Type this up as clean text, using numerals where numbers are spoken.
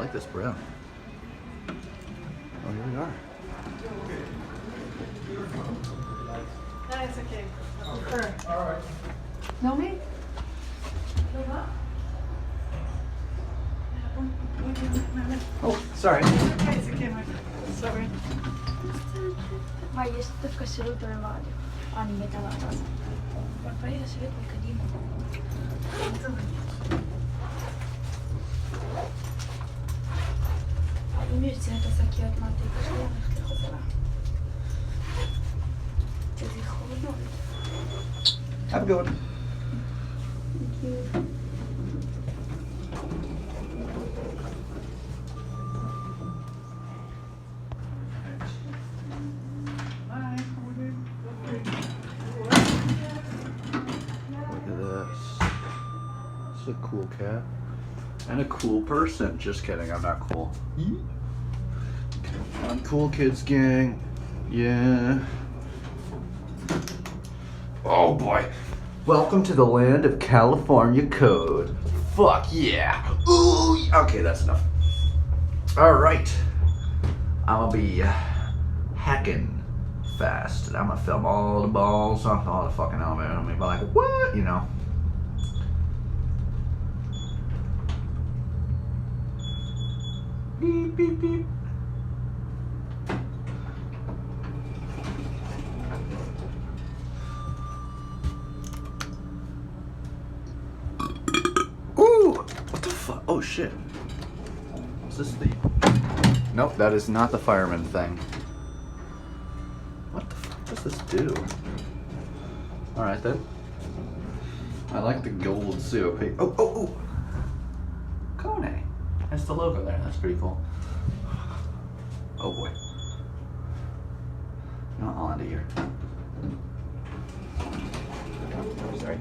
like this brown. Oh, here we are. No, it's okay. All right. No me? Oh, sorry. It's okay, my sorry. ما يستفك الشروط ولا ما أنا متابعة راسا. والفريق الشروط القديمة. إيميرتي هذا سكيات ما تيجي شيء نختار خسارة. تزي خودنا. Have a good one. Thank you. Look at this. This is a cool cat. And a cool person. Just kidding, I'm not cool. I'm cool kids gang. Yeah. Oh boy. Welcome to the land of California code. Fuck yeah. Ooh. Okay, that's enough. Alright. I'm gonna be hacking fast. And I'm gonna film all the balls off all the fucking elevator. I'm gonna be like, what? You know. Beep, beep, beep. Ooh! What the fuck? Oh shit. Is this the... Nope, that is not the fireman thing. What the fuck does this do? Alright then. I like the gold soup. Hey, oh, oh, oh! Kone. That's the logo there. That's pretty cool. Oh boy. Not onto here. Sorry.